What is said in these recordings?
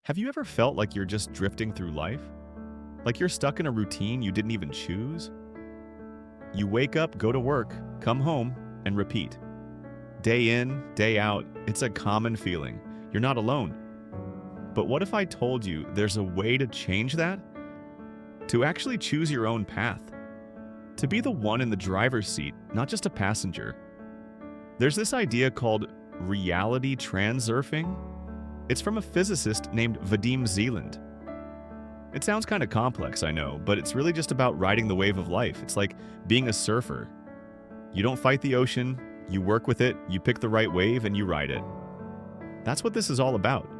Have you ever felt like you're just drifting through life? Like you're stuck in a routine you didn't even choose? You wake up, go to work, come home, and repeat. Day in, day out, it's a common feeling. You're not alone. But what if I told you there's a way to change that? To actually choose your own path. To be the one in the driver's seat, not just a passenger. There's this idea called reality transurfing. It's from a physicist named Vadim Zeland. It sounds kind of complex, I know, but it's really just about riding the wave of life. It's like being a surfer. You don't fight the ocean, you work with it, you pick the right wave, and you ride it. That's what this is all about.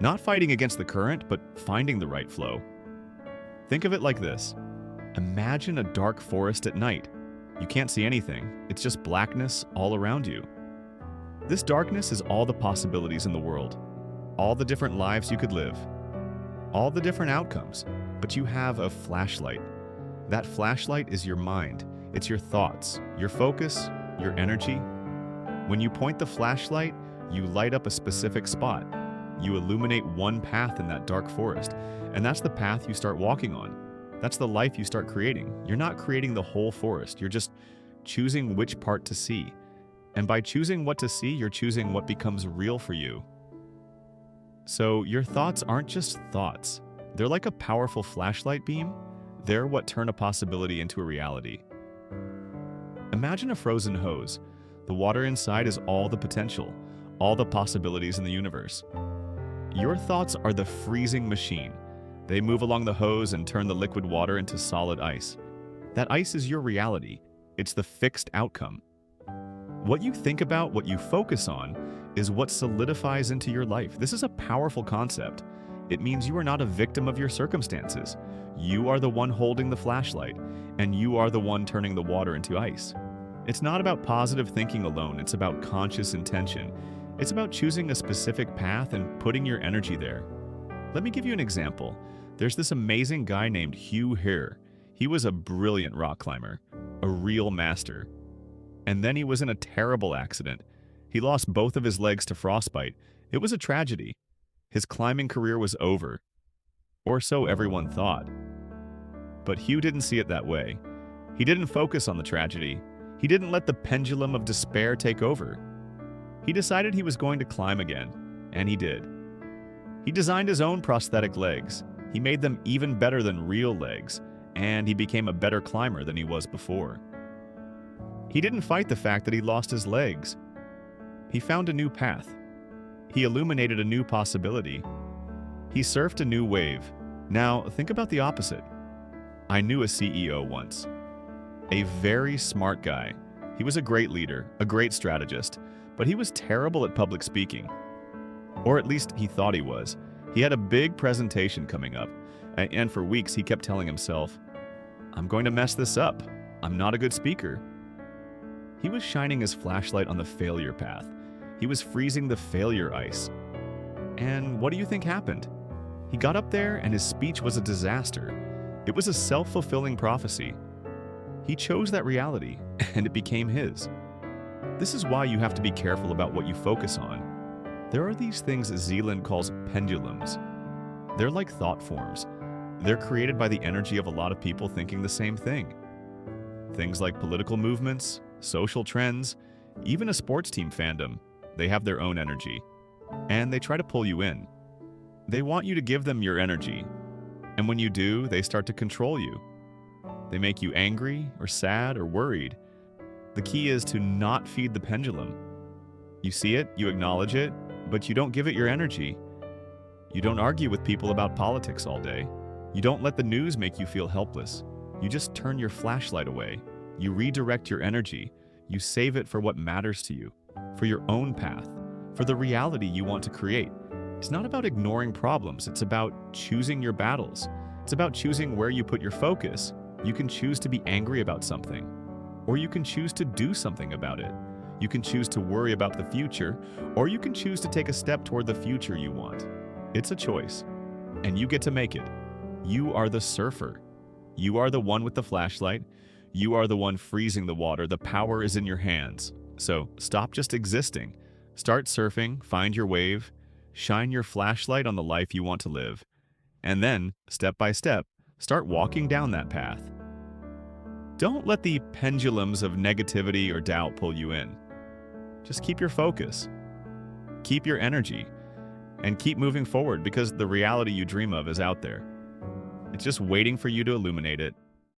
Not fighting against the current, but finding the right flow. Think of it like this. Imagine a dark forest at night. You can't see anything. It's just blackness all around you. This darkness is all the possibilities in the world. All the different lives you could live. All the different outcomes. But you have a flashlight. That flashlight is your mind. It's your thoughts, your focus, your energy. When you point the flashlight, you light up a specific spot. You illuminate one path in that dark forest. And that's the path you start walking on. That's the life you start creating. You're not creating the whole forest. You're just choosing which part to see. And by choosing what to see, you're choosing what becomes real for you. So your thoughts aren't just thoughts. They're like a powerful flashlight beam. They're what turn a possibility into a reality. Imagine a frozen hose. The water inside is all the potential, all the possibilities in the universe. Your thoughts are the freezing machine. They move along the hose and turn the liquid water into solid ice. That ice is your reality. It's the fixed outcome. What you think about, what you focus on, is what solidifies into your life. This is a powerful concept. It means you are not a victim of your circumstances. You are the one holding the flashlight, and you are the one turning the water into ice. It's not about positive thinking alone. It's about conscious intention. It's about choosing a specific path and putting your energy there. Let me give you an example. There's this amazing guy named Hugh Hare. He was a brilliant rock climber, a real master. And then he was in a terrible accident. He lost both of his legs to frostbite. It was a tragedy. His climbing career was over. Or so everyone thought. But Hugh didn't see it that way. He didn't focus on the tragedy. He didn't let the pendulum of despair take over. He decided he was going to climb again, and he did. He designed his own prosthetic legs. He made them even better than real legs, and he became a better climber than he was before. He didn't fight the fact that he lost his legs. He found a new path. He illuminated a new possibility. He surfed a new wave. Now, think about the opposite. I knew a CEO once. A very smart guy. He was a great leader, a great strategist, but he was terrible at public speaking. Or at least he thought he was. He had a big presentation coming up, and for weeks he kept telling himself, "I'm going to mess this up. I'm not a good speaker." He was shining his flashlight on the failure path. He was freezing the failure ice. And what do you think happened? He got up there and his speech was a disaster. It was a self-fulfilling prophecy. He chose that reality, and it became his. This is why you have to be careful about what you focus on. There are these things Zeland calls pendulums. They're like thought forms. They're created by the energy of a lot of people thinking the same thing. Things like political movements, social trends, even a sports team fandom, they have their own energy. And they try to pull you in. They want you to give them your energy. And when you do, they start to control you. They make you angry or sad or worried. The key is to not feed the pendulum. You see it, you acknowledge it, but you don't give it your energy. You don't argue with people about politics all day. You don't let the news make you feel helpless. You just turn your flashlight away. You redirect your energy. You save it for what matters to you, for your own path, for the reality you want to create. It's not about ignoring problems. It's about choosing your battles. It's about choosing where you put your focus. You can choose to be angry about something, or you can choose to do something about it. You can choose to worry about the future, or you can choose to take a step toward the future you want. It's a choice, and you get to make it. You are the surfer. You are the one with the flashlight. You are the one freezing the water. The power is in your hands. So stop just existing. Start surfing, find your wave, shine your flashlight on the life you want to live, and then, step by step, start walking down that path. Don't let the pendulums of negativity or doubt pull you in. Just keep your focus, keep your energy, and keep moving forward because the reality you dream of is out there. It's just waiting for you to illuminate it